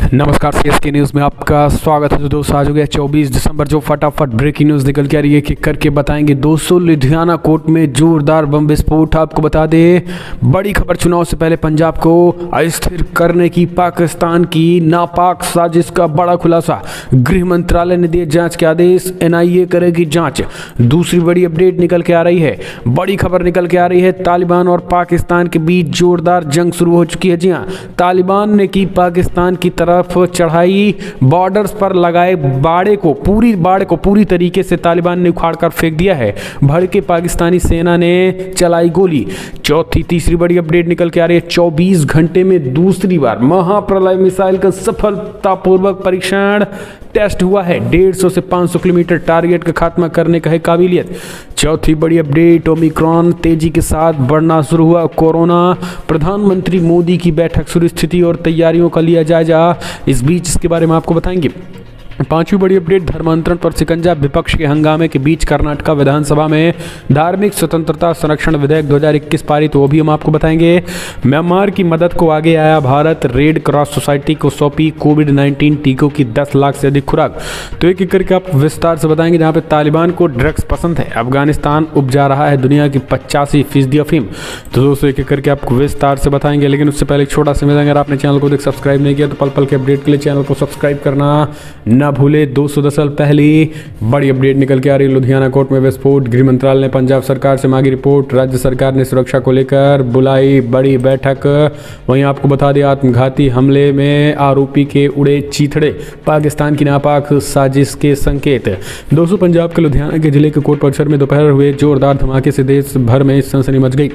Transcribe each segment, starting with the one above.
नमस्कार, CSK news में आपका स्वागत है। तो दोस्तों आज हो गया 24 दिसंबर, जो फटाफट ब्रेकिंग न्यूज़ निकल के आ रही है कि करके बताएंगे। दोस्तों लुधियाना कोर्ट में जोरदार बम विस्फोट। आपको बता दें, बड़ी खबर, चुनाव से पहले पंजाब को अस्थिर करने की पाकिस्तान की नापाक साजिश का बड़ा खुलासा। गृह मंत्रालय ने दिए जांच के आदेश, एनआईए करेगी जांच। दूसरी बड़ी अपडेट निकल के आ रही है, बड़ी खबर निकल के आ रही है, तालिबान और पाकिस्तान के बीच जोरदार जंग शुरू हो चुकी है। जी हाँ, तालिबान ने की पाकिस्तान की तरफ चढ़ाई, बॉर्डर्स पर लगाए बाड़े को पूरी तरीके से तालिबान ने उखाड़ कर फेंक दिया है। भड़के पाकिस्तानी सेना ने चलाई गोली। तीसरी बड़ी अपडेट निकल के आ रही है, 24 घंटे में दूसरी बार महाप्रलय मिसाइल का सफलतापूर्वक परीक्षण टेस्ट हुआ है। 150 से 500 किलोमीटर टारगेट का खात्मा करने का है काबिलियत। चौथी बड़ी अपडेट, ओमिक्रॉन तेजी के साथ बढ़ना शुरू हुआ। कोरोना, प्रधानमंत्री मोदी की बैठक शुरू, स्थिति और तैयारियों का लिया जायजा। इस बीच इसके बारे में आपको बताएंगे। पांचवी बड़ी अपडेट, धर्मांतरण पर शिकंजा, विपक्ष के हंगामे के बीच कर्नाटक विधानसभा में धार्मिक स्वतंत्रता संरक्षण विधेयक 2021 पारित, वो भी हम आपको बताएंगे। म्यांमार की मदद को आगे आया भारत, रेड क्रॉस सोसाइटी को सौंपी कोविड-19 टीकों की 10 लाख से अधिक खुराक। तो एक एक करके आप विस्तार से बताएंगे। जहाँ पे तालिबान को ड्रग्स पसंद है, अफगानिस्तान उपजा रहा है दुनिया की 85% अफीम। तो दोस्तों एक एक करके आपको विस्तार से बताएंगे, लेकिन उससे पहले एक छोटा सा मैसेज, अगर आपने चैनल को सब्सक्राइब नहीं किया तो पल पल के अपडेट के लिए चैनल को सब्सक्राइब करना ना भूले। 210 साल पहली बड़ी अपडेट निकल के आ रही है, लुधियाना कोर्ट में विस्फोट। गृह मंत्रालय ने पंजाब सरकार से मांगी रिपोर्ट। राज्य सरकार ने सुरक्षा को लेकर बुलाई बड़ी बैठक। वहीं आपको बता दें, आत्मघाती हमले में आरोपी के उड़े चीथड़े, पाकिस्तान की नापाक साजिश के संकेत। दोस्तों पंजाब के लुधियाना के जिले के कोर्ट परिसर में दोपहर हुए जोरदार धमाके से देश भर में सनसनी मच गई।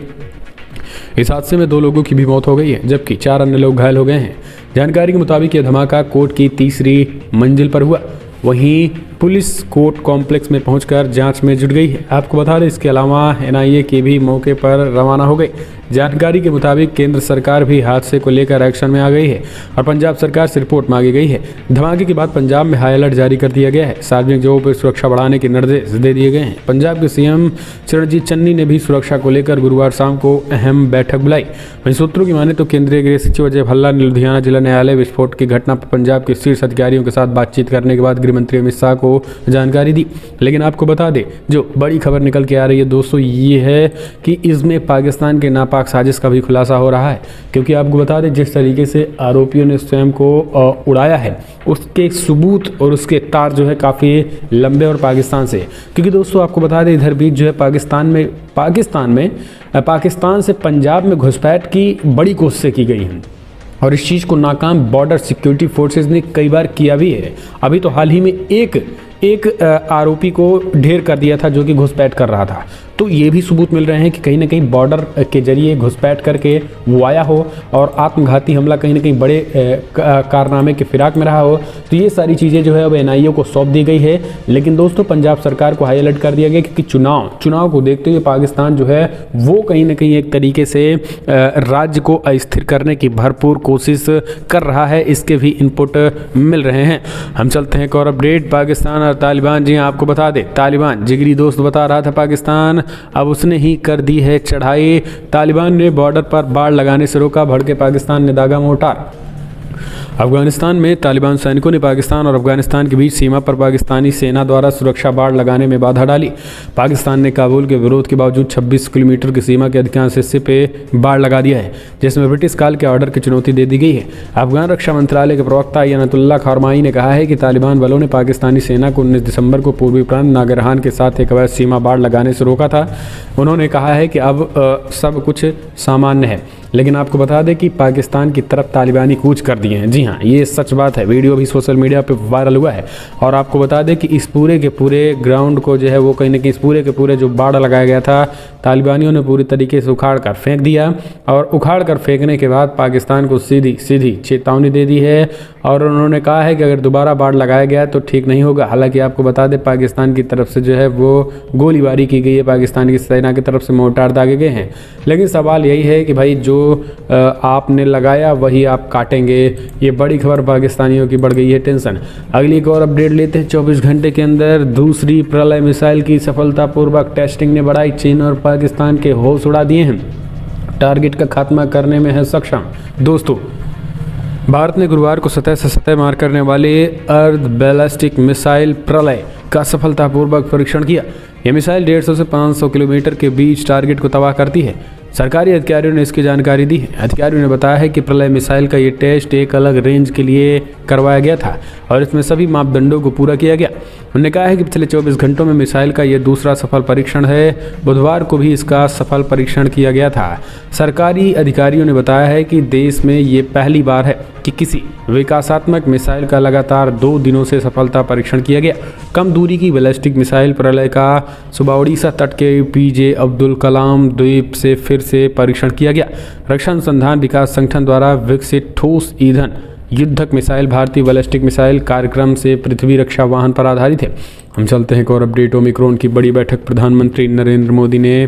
इस हादसे में 2 लोगों की भी मौत हो गई है, जबकि 4 अन्य लोग घायल हो गए हैं। जानकारी के मुताबिक यह धमाका कोर्ट की 3री मंजिल पर हुआ। वहीं पुलिस कोर्ट कॉम्प्लेक्स में पहुंचकर जांच में जुट गई है। आपको बता दें, इसके अलावा एनआईए की भी मौके पर रवाना हो गई। जानकारी के मुताबिक केंद्र सरकार भी हादसे को लेकर एक्शन में आ गई है और पंजाब सरकार से रिपोर्ट मांगी गई है। धमाके के बाद पंजाब में हाई अलर्ट जारी कर दिया गया है। सार्वजनिक जगहों पर सुरक्षा बढ़ाने के निर्देश दे दिए गए हैं। पंजाब के सीएम चरणजीत चन्नी ने भी सुरक्षा को लेकर गुरुवार शाम को अहम बैठक बुलाई। वहीं सूत्रों की माने तो केंद्रीय गृह सचिव अजय भल्ला ने लुधियाना जिला न्यायालय विस्फोट की घटना पर पंजाब के शीर्ष अधिकारियों के साथ बातचीत करने के बाद गृह मंत्री अमित शाह को जानकारी दी। लेकिन आपको बता दें, जो बड़ी खबर निकल के आ रही है दोस्तों, ये है कि इसमें पाकिस्तान के नापाक साजिश का भी खुलासा हो रहा है। क्योंकि आपको बता दें, जिस तरीके से आरोपियों ने स्वयं को उड़ाया है, उसके सबूत और उसके तार जो है काफ़ी लंबे और पाकिस्तान से। क्योंकि दोस्तों आपको बता दें, इधर बीच जो है पाकिस्तान से पंजाब में घुसपैठ की बड़ी कोशिशें की गई हैं और इस चीज़ को नाकाम बॉर्डर सिक्योरिटी फोर्सेस ने कई बार किया भी है। अभी तो हाल ही में एक आरोपी को ढेर कर दिया था जो कि घुसपैठ कर रहा था। तो ये भी सबूत मिल रहे हैं कि कहीं ना कहीं बॉर्डर के जरिए घुसपैठ करके वो आया हो और आत्मघाती हमला कहीं ना कहीं बड़े कारनामे के फिराक में रहा हो। तो ये सारी चीज़ें जो है अब एनआईए को सौंप दी गई है। लेकिन दोस्तों पंजाब सरकार को हाई अलर्ट कर दिया गया, क्योंकि चुनाव को देखते हुए पाकिस्तान जो है वो कहीं ना कहीं एक तरीके से राज्य को अस्थिर करने की भरपूर कोशिश कर रहा है। इसके भी इनपुट मिल रहे हैं। हम चलते हैं एक और अपडेट, पाकिस्तान और तालिबान। जी आपको बता दें, तालिबान जिगरी दोस्त बता रहा था पाकिस्तान, अब उसने ही कर दी है चढ़ाई। तालिबान ने बॉर्डर पर बाड़ लगाने से रोका, भड़के पाकिस्तान ने दागा मोर्टार। अफगानिस्तान में तालिबान सैनिकों ने पाकिस्तान और अफगानिस्तान के बीच सीमा पर पाकिस्तानी सेना द्वारा सुरक्षा बाड़ लगाने में बाधा डाली। पाकिस्तान ने काबुल के विरोध के बावजूद 26 किलोमीटर की सीमा के अधिकांश हिस्से पे बाड़ लगा दिया है, जिसमें ब्रिटिश काल के ऑर्डर की चुनौती दे दी गई है। अफगान रक्षा मंत्रालय के प्रवक्ता अयनतुल्लाह खारमाई ने कहा है कि तालिबान बलों ने पाकिस्तानी सेना को 19 दिसंबर को पूर्वी प्रांत नागरहान के साथ एक अवैध सीमा बाड़ लगाने से रोका था। उन्होंने कहा है कि अब सब कुछ सामान्य है। लेकिन आपको बता दें कि पाकिस्तान की तरफ तालिबानी कूच कर दिए हैं। जी हाँ, ये सच बात है। वीडियो भी सोशल मीडिया पे वायरल हुआ है। और आपको बता दें कि इस पूरे के पूरे ग्राउंड को जो है वो कहीं ना कहीं इस पूरे के पूरे जो बाड़ लगाया गया था, तालिबानियों ने पूरी तरीके से उखाड़ कर फेंक दिया। और उखाड़ कर फेंकने के बाद पाकिस्तान को सीधी चेतावनी दे दी है और उन्होंने कहा है कि अगर दोबारा बाड़ लगाया गया तो ठीक नहीं होगा। हालांकि आपको बता दें, पाकिस्तान की तरफ से जो है वो गोलीबारी की गई है, पाकिस्तान की सेना की तरफ से मोर्टार दागे गए हैं। लेकिन सवाल यही है कि भाई जो आपने लगाया वही आप काटेंगे। ये बड़ी खबर, पाकिस्तानियों की बढ़ गई है टेंशन। अगली एक और अपडेट लेते हैं। 24 घंटे के अंदर दूसरी प्रलय मिसाइल की सफलतापूर्वक टेस्टिंग ने बढ़ाई, चीन और पाकिस्तान के होश उड़ा दिए हैं। टारगेट का खात्मा करने में है सक्षम। दोस्तों भारत ने गुरुवार को सतह से सतह मार करने वाले अर्ध बैलिस्टिक मिसाइल प्रलय का सफलतापूर्वक परीक्षण किया। यह मिसाइल 150 से 500 किलोमीटर के बीच टारगेट को तबाह करती है। सरकारी अधिकारियों ने इसकी जानकारी दी है। अधिकारियों ने बताया है कि प्रलय मिसाइल का ये टेस्ट एक अलग रेंज के लिए करवाया गया था और इसमें सभी मापदंडों को पूरा किया गया। उन्होंने कहा है कि पिछले 24 घंटों में मिसाइल का ये दूसरा सफल परीक्षण है। बुधवार को भी इसका सफल परीक्षण किया गया था। सरकारी अधिकारियों ने बताया है कि देश में ये पहली बार है कि किसी विकासात्मक मिसाइल का लगातार 2 दिनों से सफलता परीक्षण किया गया। कम दूरी की बैलिस्टिक मिसाइल प्रलय का सुबह ओडिशा तट के पीजे अब्दुल कलाम द्वीप से फिर से परीक्षण किया गया। रक्षा अनुसंधान विकास संगठन द्वारा विकसित ठोस ईंधन युद्धक मिसाइल भारतीय बैलिस्टिक मिसाइल कार्यक्रम से पृथ्वी रक्षा वाहन पर आधारित है। हम चलते हैं एक और अपडेट। ओमिक्रॉन की बड़ी बैठक, प्रधानमंत्री नरेंद्र मोदी ने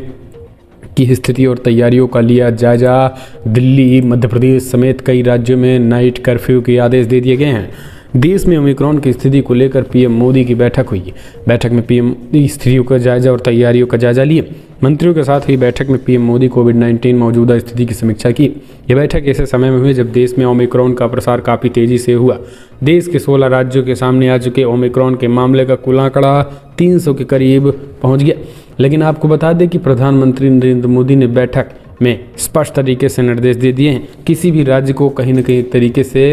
की स्थिति और तैयारियों का लिया जायजा। दिल्ली, मध्य प्रदेश समेत कई राज्यों में नाइट कर्फ्यू के आदेश दे दिए गए हैं। देश में ओमिक्रॉन की स्थिति को लेकर पीएम मोदी की बैठक हुई। बैठक में पीएम स्थितियों का जायजा और तैयारियों का जायजा लिए। मंत्रियों के साथ हुई बैठक में पीएम मोदी कोविड-19 मौजूदा स्थिति की समीक्षा की। यह बैठक ऐसे समय में हुई जब देश में ओमिक्रॉन का प्रसार काफ़ी तेजी से हुआ। देश के 16 राज्यों के सामने आ चुके ओमिक्रॉन के मामले का कुल आंकड़ा 300 के करीब पहुंच गया। लेकिन आपको बता दें कि प्रधानमंत्री नरेंद्र मोदी ने बैठक में स्पष्ट तरीके से निर्देश दे दिए हैं। किसी भी राज्य को कहीं न कहीं तरीके से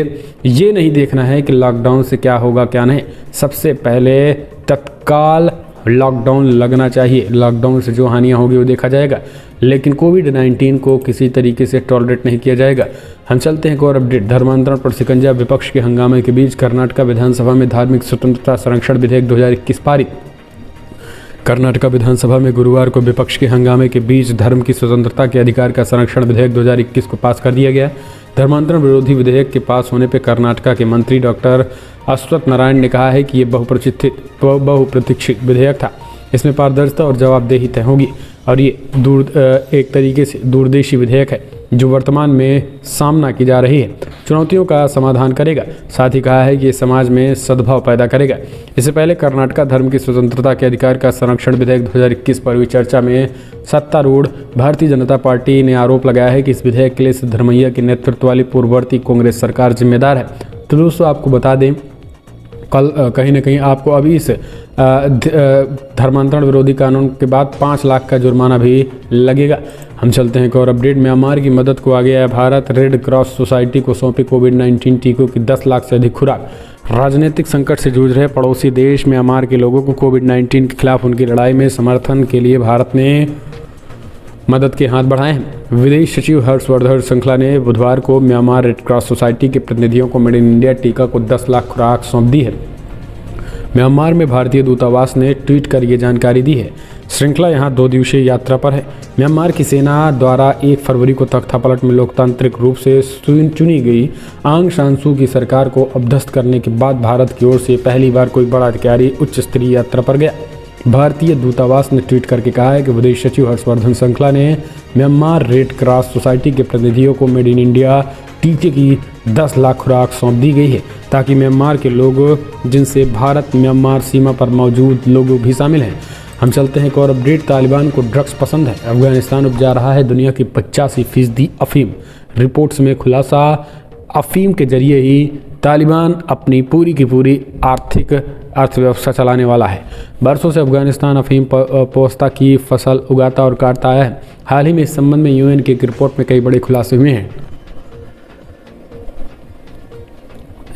ये नहीं देखना है कि लॉकडाउन से क्या होगा क्या नहीं। सबसे पहले तत्काल लॉकडाउन लगना चाहिए। लॉकडाउन से जो हानियां होगी वो देखा जाएगा, लेकिन कोविड-19 को किसी तरीके से टॉलरेट नहीं किया जाएगा। हम चलते हैं एक और अपडेट। धर्मांतरण पर शिकंजा, विपक्ष के हंगामे के बीच कर्नाटक विधानसभा में धार्मिक स्वतंत्रता संरक्षण विधेयक 2021 पारित। कर्नाटक विधानसभा में गुरुवार को विपक्ष के हंगामे के बीच धर्म की स्वतंत्रता के अधिकार का संरक्षण विधेयक 2021 को पास कर दिया गया। धर्मांतरण विरोधी विधेयक के पास होने पर कर्नाटक के मंत्री डॉक्टर अश्वत्थ नारायण ने कहा है कि ये बहुप्रतीक्षित विधेयक था। इसमें पारदर्शिता और जवाबदेही तय होगी और ये एक तरीके से दूरदेशी विधेयक है जो वर्तमान में सामना की जा रही है चुनौतियों का समाधान करेगा। साथ ही कहा है कि ये समाज में सद्भाव पैदा करेगा। इससे पहले कर्नाटक धर्म की स्वतंत्रता के अधिकार का संरक्षण विधेयक 2021 पर हुई चर्चा में सत्तारूढ़ भारतीय जनता पार्टी ने आरोप लगाया है कि इस विधेयक के लिए सिद्धरमैया के नेतृत्व वाली पूर्ववर्ती कांग्रेस सरकार जिम्मेदार है। तो दोस्तों आपको बता दें, कल कहीं ना कहीं आपको अभी इस धर्मांतरण विरोधी कानून के बाद 5 लाख का जुर्माना भी लगेगा। हम चलते हैं एक और अपडेट। म्यांमार की मदद को आगे आया भारत। रेड क्रॉस सोसाइटी को सौंपी कोविड-19 टीकों की 10 लाख से अधिक खुराक। राजनीतिक संकट से जूझ रहे पड़ोसी देश म्यांमार के लोगों को कोविड-19 के खिलाफ उनकी लड़ाई में समर्थन के लिए भारत ने मदद के हाथ बढ़ाए हैं। विदेश सचिव हर्षवर्धन श्रृंखला ने बुधवार को म्यांमार रेड क्रॉस सोसाइटी के प्रतिनिधियों को मेड इन इंडिया टीका को 10 लाख खुराक सौंप दी है। म्यांमार में भारतीय दूतावास ने ट्वीट कर ये जानकारी दी है। श्रृंखला यहाँ 2 दिवसीय यात्रा पर है। म्यांमार की सेना द्वारा 1 फरवरी को तख्तापलट में लोकतांत्रिक रूप से चुनी गई आंग सान सू की सरकार को अपदस्थ करने के बाद भारत की ओर से पहली बार कोई बड़ा अधिकारी उच्च स्तरीय यात्रा पर गया। भारतीय दूतावास ने ट्वीट करके कहा है कि विदेश सचिव हर्षवर्धन श्रृंखला ने म्यांमार रेड क्रॉस सोसाइटी के प्रतिनिधियों को मेड इन इंडिया टीके की 10 लाख खुराक सौंप दी गई है ताकि म्यांमार के लोग, जिनसे भारत म्यांमार सीमा पर मौजूद लोग भी शामिल हैं। हम चलते हैं एक और अपडेट। तालिबान को ड्रग्स पसंद है। अफगानिस्तान उपजा रहा है दुनिया की 85% अफीम। रिपोर्ट्स में खुलासा, अफीम के जरिए ही तालिबान अपनी पूरी की पूरी अर्थव्यवस्था चलाने वाला है। बरसों से अफगानिस्तान अफीम पोस्ता की फसल उगाता और काटता आया है। हाल ही में इस संबंध में यूएन की एक रिपोर्ट में कई बड़े खुलासे हुए हैं।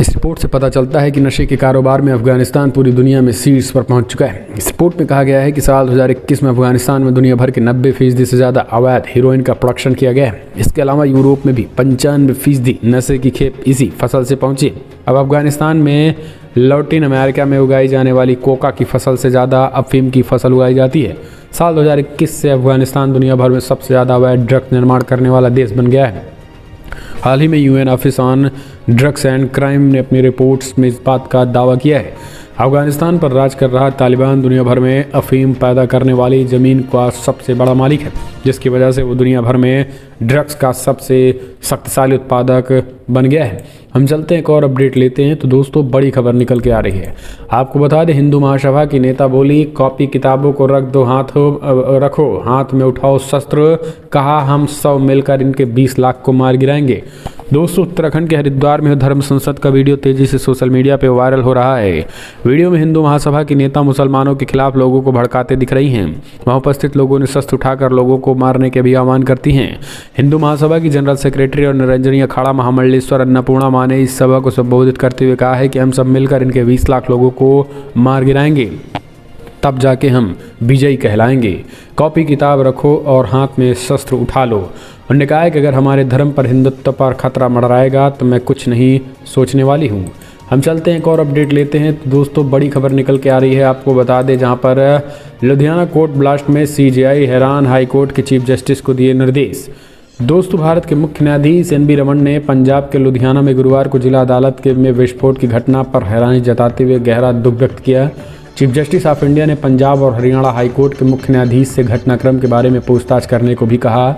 इस रिपोर्ट से पता चलता है कि नशे के कारोबार में अफगानिस्तान पूरी दुनिया में शीर्ष पर पहुंच चुका है। इस रिपोर्ट में कहा गया है कि साल 2021 में अफगानिस्तान में दुनिया भर के 90% से ज़्यादा अवैध हीरोइन का प्रोडक्शन किया गया है। इसके अलावा यूरोप में भी 95% नशे की खेप इसी फसल से पहुंची। अब अफगानिस्तान में लैटिन अमेरिका में उगाई जाने वाली कोका की फसल से ज़्यादा अफीम की फसल उगाई जाती है। साल 2021 से अफगानिस्तान दुनिया भर में सबसे ज़्यादा अवैध ड्रग्स निर्माण करने वाला देश बन गया है। हाल ही में UN office on drugs and crime ने अपनी रिपोर्ट्स में इस बात का दावा किया है। अफगानिस्तान पर राज कर रहा तालिबान दुनिया भर में अफीम पैदा करने वाली ज़मीन का सबसे बड़ा मालिक है, जिसकी वजह से वो दुनिया भर में ड्रग्स का सबसे शक्तिशाली उत्पादक बन गया है। हम चलते हैं एक और अपडेट लेते हैं। तो दोस्तों, बड़ी खबर निकल के आ रही है। आपको बता दें, हिंदू महासभा की नेता बोली, कॉपी किताबों को रखो हाथ में उठाओ शस्त्र, कहा हम सब मिलकर इनके 20 लाख को मार गिराएंगे। दोस्तों, उत्तराखंड के हरिद्वार में धर्म संसद का वीडियो तेजी से सोशल मीडिया पे वायरल हो रहा है। वीडियो में हिंदू महासभा की नेता मुसलमानों के खिलाफ लोगों को भड़काते दिख रही हैं। वहां उपस्थित लोगों ने शस्त्र उठाकर लोगों को मारने के भी आह्वान करती हैं। हिंदू महासभा की जनरल सेक्रेटरी और निरंजनी अखाड़ा महामंडलेश्वर अन्नपूर्णा माँ ने इस सभा को संबोधित करते हुए कहा है कि हम सब मिलकर इनके 20 लाख लोगों को मार गिराएंगे, तब जाके हम विजयी कहलाएंगे। कॉपी किताब रखो और हाथ में शस्त्र उठा लो। उन्होंने कहा है कि अगर हमारे धर्म पर, हिंदुत्व पर खतरा मंडराएगा तो मैं कुछ नहीं सोचने वाली हूँ। हम चलते हैं एक और अपडेट लेते हैं। तो दोस्तों, बड़ी खबर निकल के आ रही है। आपको बता दें, जहाँ पर लुधियाना कोर्ट ब्लास्ट में सीजेआई हैरान, हाई कोर्ट के चीफ जस्टिस को दिए निर्देश। दोस्तों, भारत के मुख्य न्यायाधीश NV रमन ने पंजाब के लुधियाना में गुरुवार को जिला अदालत में विस्फोट की घटना पर हैरानी जताते हुए गहरा दुख व्यक्त किया। चीफ जस्टिस ऑफ इंडिया ने पंजाब और हरियाणा हाईकोर्ट के मुख्य न्यायाधीश से घटनाक्रम के बारे में पूछताछ करने को भी कहा।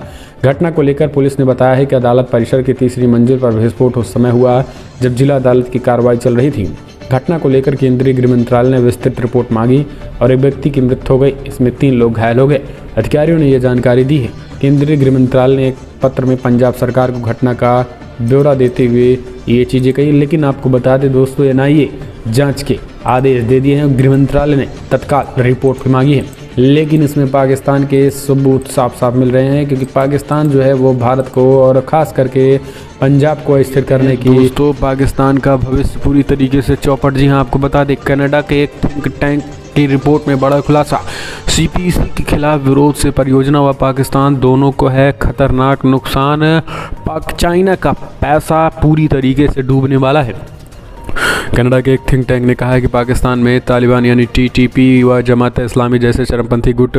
घटना को लेकर पुलिस ने बताया है कि अदालत परिसर की तीसरी मंजिल पर विस्फोट उस समय हुआ जब जिला अदालत की कार्रवाई चल रही थी। घटना को लेकर केंद्रीय गृह मंत्रालय ने विस्तृत रिपोर्ट मांगी और एक व्यक्ति की मृत्यु हो गई। इसमें 3 लोग घायल हो गए। अधिकारियों ने यह जानकारी दी है। केंद्रीय गृह मंत्रालय ने एक पत्र में पंजाब सरकार को घटना का ब्यौरा देते हुए ये चीज़ें कही। लेकिन आपको बता दें दोस्तों, NIA जांच के आदेश दे दिए हैं। गृह मंत्रालय ने तत्काल रिपोर्ट भी मांगी है, लेकिन इसमें पाकिस्तान के सबूत साफ साफ मिल रहे हैं, क्योंकि पाकिस्तान जो है वो भारत को और ख़ास करके पंजाब को अस्थिर करने की दोस्तों पाकिस्तान का भविष्य पूरी तरीके से चौपट। जी हाँ, आपको बता दें, कनाडा के एक थिंक टैंक की रिपोर्ट में बड़ा खुलासा। CPEC के खिलाफ विरोध से परियोजना व पाकिस्तान दोनों को है खतरनाक नुकसान। चाइना का पैसा पूरी तरीके से डूबने वाला है। कनाडा के एक थिंक टैंक ने कहा है कि पाकिस्तान में तालिबान यानी TTP व जमात इस्लामी जैसे चरमपंथी गुट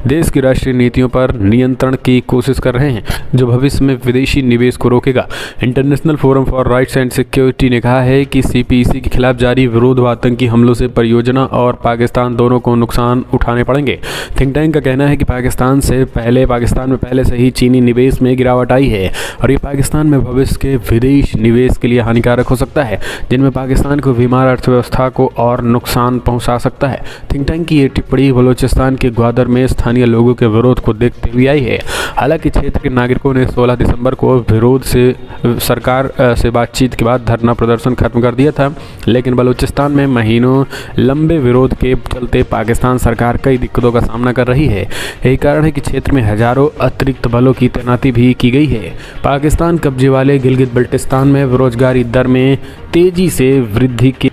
देश की राष्ट्रीय नीतियों पर नियंत्रण की कोशिश कर रहे हैं, जो भविष्य में विदेशी निवेश को रोकेगा। International forum for rights and security ने कहा है कि CPEC के खिलाफ जारी विरोध व आतंकी हमलों से परियोजना और पाकिस्तान दोनों को नुकसान उठाने पड़ेंगे। थिंक टैंक का कहना है कि पाकिस्तान में पहले से ही चीनी निवेश में गिरावट आई है और ये पाकिस्तान में भविष्य के विदेश निवेश के लिए हानिकारक हो सकता है, जिनमें पाकिस्तान को बीमार अर्थव्यवस्था को और नुकसान पहुंचा सकता है। थिंक टैंक की ये टिप्पणी बलूचिस्तान के ग्वादर में स्थानीय लोगों के विरोध को देखते हुए आई है। हालांकि क्षेत्र के नागरिकों ने 16 दिसंबर को विरोध से सरकार से बातचीत के बाद धरना प्रदर्शन खत्म कर दिया था, लेकिन बलूचिस्तान में महीनों लंबे विरोध के चलते पाकिस्तान सरकार कई दिक्कतों का सामना कर रही है। यही कारण है कि क्षेत्र में हजारों अतिरिक्त बलों की तैनाती भी की गई है। पाकिस्तान कब्जे वाले गिलगित बल्टिस्तान में बेरोजगारी दर में तेजी से वृद्धि की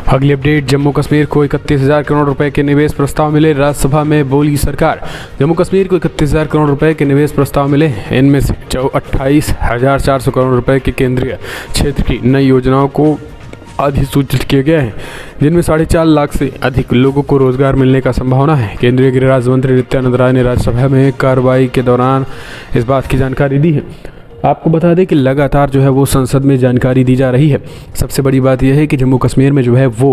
अगली अपडेट। जम्मू कश्मीर को 31,000 करोड़ रुपए के निवेश प्रस्ताव मिले। राज्यसभा में बोली सरकार। जम्मू कश्मीर को 31,000 करोड़ रुपए के निवेश प्रस्ताव मिले। इनमें से 28,400 करोड़ रुपए के केंद्रीय क्षेत्र की नई योजनाओं को अधिसूचित किए गए हैं, जिनमें 4.5 लाख से अधिक लोगों को रोजगार मिलने का संभावना है। केंद्रीय गृह राज्य मंत्री नित्यानंद राय ने राज्यसभा में कार्रवाई के दौरान इस बात की जानकारी दी है। आपको बता दें कि लगातार जो है वो संसद में जानकारी दी जा रही है। सबसे बड़ी बात यह है कि जम्मू कश्मीर में जो है वो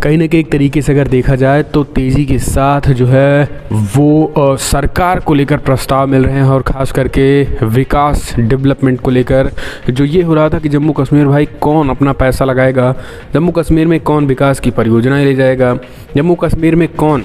कहीं ना कहीं एक तरीके से अगर देखा जाए तो तेज़ी के साथ जो है वो सरकार को लेकर प्रस्ताव मिल रहे हैं, और ख़ास करके विकास डेवलपमेंट को लेकर जो ये हो रहा था कि जम्मू कश्मीर भाई कौन अपना पैसा लगाएगा, जम्मू कश्मीर में कौन विकास की परियोजनाएं ले जाएगा, जम्मू कश्मीर में कौन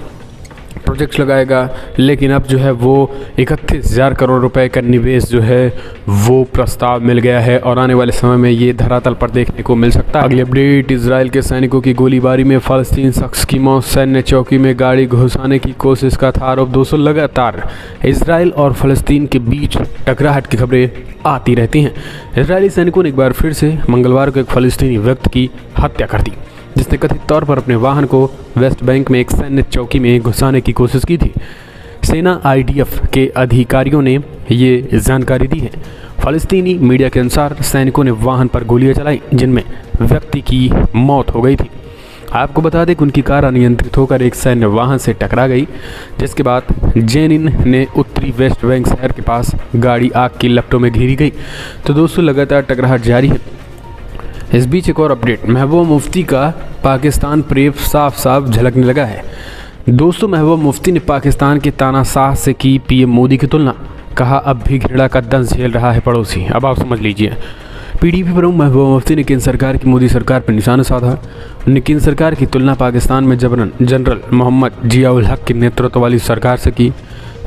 प्रोजेक्ट्स लगाएगा। लेकिन अब जो है वो 31,000 करोड़ रुपए का निवेश जो है वो प्रस्ताव मिल गया है, और आने वाले समय में ये धरातल पर देखने को मिल सकता है। अगली अपडेट। इजराइल के सैनिकों की गोलीबारी में फ़लस्तीन शख्स की मौत। सैन्य चौकी में गाड़ी घुसाने की कोशिश का था आरोप। दोस्तों, लगातार इजराइल और फ़लस्तीन के बीच टकराहट की खबरें आती रहती हैं। इजरायली सैनिकों ने एक बार फिर से मंगलवार को एक फ़लस्तीनी व्यक्ति की हत्या कर दी, जिसने कथित तौर पर अपने वाहन को वेस्ट बैंक में एक सैन्य चौकी में घुसाने की कोशिश की थी। सेना IDF के अधिकारियों ने ये जानकारी दी है। फ़लस्तीनी मीडिया के अनुसार सैनिकों ने वाहन पर गोलियां चलाई, जिनमें व्यक्ति की मौत हो गई थी। आपको बता दें कि उनकी कार अनियंत्रित होकर एक सैन्य वाहन से टकरा गई, जिसके बाद जेनिन ने उत्तरी वेस्ट बैंक शहर के पास गाड़ी आग की लपटों में घिरी गई। तो दोस्तों, लगातार टकराहट जारी है। इस बीच एक और अपडेट, महबूबा मुफ्ती का पाकिस्तान प्रेम साफ साफ झलकने लगा है। दोस्तों, महबूबा मुफ्ती ने पाकिस्तान के तानाशाह से की पीएम मोदी की तुलना। कहा अब भी घृणा का दंश झेल रहा है पड़ोसी। अब आप समझ लीजिए। पीडीपी प्रमुख महबूबा मुफ्ती ने केंद्र सरकार की मोदी सरकार पर निशाना साधा। उन्होंने केंद्र सरकार की तुलना पाकिस्तान में जनरल मोहम्मद जियाउल हक के नेतृत्व वाली सरकार से की।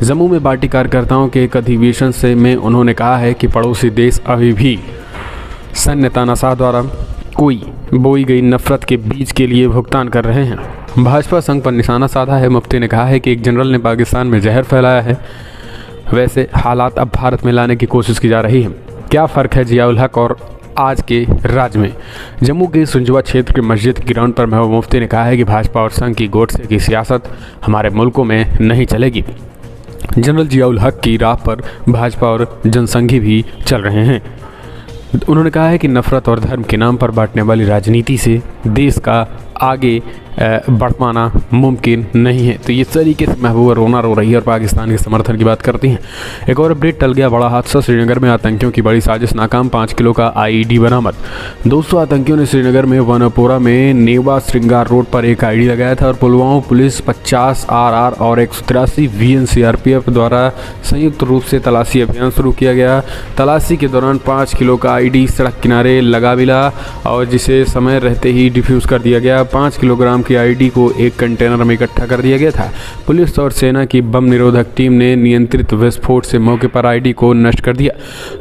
जम्मू में पार्टी कार्यकर्ताओं के एक अधिवेशन में उन्होंने कहा है कि पड़ोसी देश अभी भी सैन्य तानाशाह द्वारा कोई बोई गई नफरत के बीज के लिए भुगतान कर रहे हैं। भाजपा संघ पर निशाना साधा है। मुफ्ती ने कहा है कि एक जनरल ने पाकिस्तान में जहर फैलाया है, वैसे हालात अब भारत में लाने की कोशिश की जा रही है। क्या फ़र्क है जियाउल हक और आज के राज में? जम्मू के सुंजवा क्षेत्र के मस्जिद ग्राउंड पर महबूबा मुफ्ती ने कहा है कि भाजपा और संघ की गोडसे की सियासत हमारे मुल्कों में नहीं चलेगी। जनरल जियाउल हक की राह पर भाजपा और जनसंघी भी चल रहे हैं। उन्होंने कहा है कि नफरत और धर्म के नाम पर बांटने वाली राजनीति से देश का आगे बढ़ पाना मुमकिन नहीं है। तो ये तरीके से महबूबा रोना रो रही है और पाकिस्तान के समर्थन की बात करती हैं। एक और अपडेट, टल गया बड़ा हादसा, श्रीनगर में आतंकियों की बड़ी साजिश नाकाम, 5 किलो का आईडी बरामद। दोस्तों, आतंकियों ने श्रीनगर में वनपोरा में नेवा श्रृंगार रोड पर एक आईडी लगाया था और पुलवामा पुलिस 50 RR और 183 VN CRPF द्वारा संयुक्त रूप से तलाशी अभियान शुरू किया गया। तलाशी के दौरान 5 किलो का आईडी सड़क किनारे लगा मिला और जिसे समय रहते ही डिफ्यूज़ कर दिया गया। 5 किलोग्राम की आईडी को एक कंटेनर में इकट्ठा कर दिया गया था। पुलिस और सेना की बम निरोधक टीम ने नियंत्रित विस्फोट से मौके पर आईडी को नष्ट कर दिया।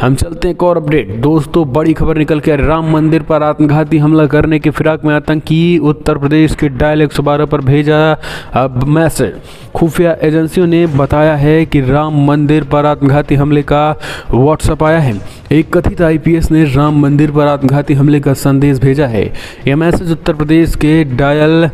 हम चलते हैं एक और अपडेट। दोस्तों, बड़ी खबर निकल के राम मंदिर पर आत्मघाती हमला करने के फिराक में आतंकी, उत्तर प्रदेश के डायल 112 पर भेजा अब मैसेज। खुफिया एजेंसियों ने बताया है कि राम मंदिर पर आत्मघाती हमले का व्हाट्सएप आया है। एक कथित IPS ने राम मंदिर पर आत्मघाती हमले का संदेश भेजा है। यह मैसेज उत्तर प्रदेश के डायल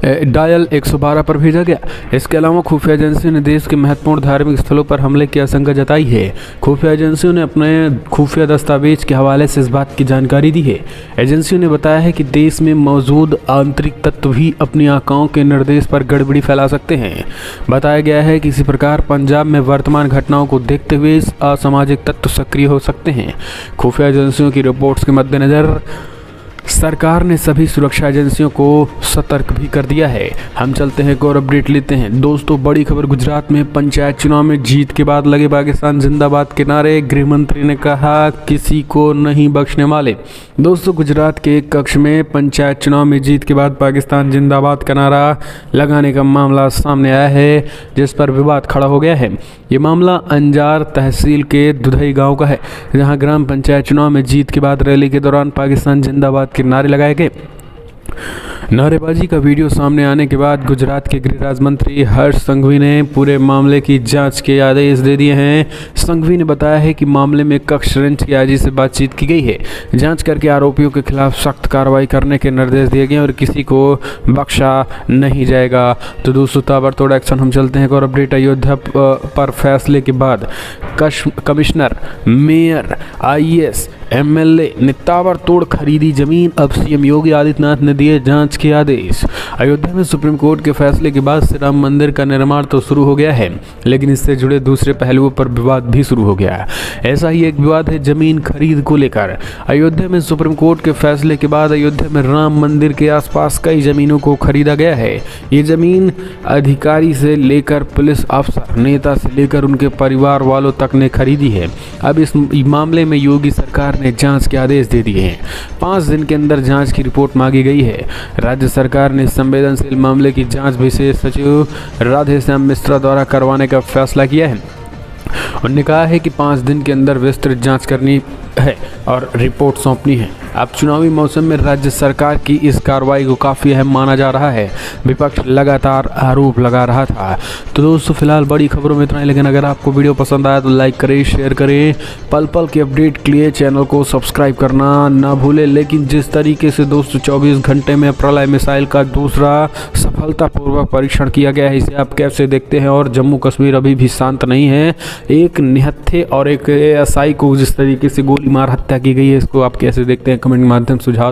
112 पर भेजा गया। इसके अलावा खुफिया एजेंसियों ने देश के महत्वपूर्ण धार्मिक स्थलों पर हमले की आशंका जताई है। खुफिया एजेंसियों ने अपने खुफिया दस्तावेज के हवाले से इस बात की जानकारी दी है। एजेंसियों ने बताया है कि देश में मौजूद आंतरिक तत्व भी अपनी आकाओं के निर्देश पर गड़बड़ी फैला सकते हैं। बताया गया है कि इसी प्रकार पंजाब में वर्तमान घटनाओं को देखते हुए असामाजिक तत्व सक्रिय हो सकते हैं। खुफिया एजेंसियों की रिपोर्ट्स के मद्देनजर सरकार ने सभी सुरक्षा एजेंसियों को सतर्क भी कर दिया है। हम चलते हैं एक और अपडेट लेते हैं। दोस्तों, बड़ी खबर, गुजरात में पंचायत चुनाव में जीत के बाद लगे पाकिस्तान जिंदाबाद के नारे। गृह मंत्री ने कहा किसी को नहीं बख्शने वाले। दोस्तों, गुजरात के एक कक्ष में पंचायत चुनाव में जीत के बाद पाकिस्तान जिंदाबाद का नारा लगाने का मामला सामने आया है, जिस पर विवाद खड़ा हो गया है। ये मामला अंजार तहसील के दुधई गाँव का है, जहाँ ग्राम पंचायत चुनाव में जीत के बाद रैली के दौरान पाकिस्तान जिंदाबाद के नारे लगाए गए। नारेबाजी का वीडियो सामने आने के बाद गुजरात के गृह राज्य मंत्री हर्ष संघवी ने पूरे मामले की जांच के आदेश दे दिए हैं। संघवी ने बताया है कि मामले में कक्ष रेंज की आईजी से बातचीत की गई है। जांच करके आरोपियों के खिलाफ सख्त कार्रवाई करने के निर्देश दिए गए और किसी को बख्शा नहीं जाएगा। तो दोस्तों, ताबड़तोड़ एक्शन। हम चलते हैं और अपडेट, अयोध्या पर फैसले के बाद कमिश्नर, मेयर, IAS, MLA ने ताबड़तोड़ खरीदी जमीन। अब CM योगी आदित्यनाथ ने दिए जांच के आदेश। अयोध्या में सुप्रीम कोर्ट के फैसले के बाद से राम मंदिर का निर्माण तो शुरू हो गया है, लेकिन इससे जुड़े दूसरे पहलुओं पर विवाद भी शुरू हो गया है। ऐसा ही एक विवाद है जमीन खरीद को लेकर। अयोध्या में सुप्रीम कोर्ट के फैसले के बाद अयोध्या में राम मंदिर के आसपास कई जमीनों को खरीदा गया है। ये जमीन अधिकारी से लेकर पुलिस अफसर, नेता से लेकर उनके परिवार वालों तक ने खरीदी है। अब इस मामले में योगी सरकार ने जांच के आदेश दे दिए हैं। 5 दिन के अंदर जांच की रिपोर्ट मांगी गई है। राज्य सरकार ने संवेदनशील मामले की जांच विशेष सचिव राधेश्याम मिश्रा द्वारा करवाने का फैसला किया है। उन्होंने कहा है कि 5 दिन के अंदर विस्तृत जांच करनी है और रिपोर्ट सौंपनी है। अब चुनावी मौसम में राज्य सरकार की इस कार्रवाई को काफ़ी अहम माना जा रहा है। विपक्ष लगातार आरोप लगा रहा था। तो दोस्तों, फिलहाल बड़ी खबरों में इतना ही, लेकिन अगर आपको वीडियो पसंद आया तो लाइक करें, शेयर करें। पल पल के अपडेट के लिए चैनल को सब्सक्राइब करना ना भूलें। लेकिन जिस तरीके से दोस्तों 24 घंटे में प्रलय मिसाइल का दूसरा सफलतापूर्वक परीक्षण किया गया है, इसे आप कैसे देखते हैं? और जम्मू कश्मीर अभी भी शांत नहीं है। एक निहत्थे और एक ASI को जिस तरीके से गोली मार हत्या की गई है, इसको आप कैसे देखते हैं? कमेंट के माध्यम सुझाव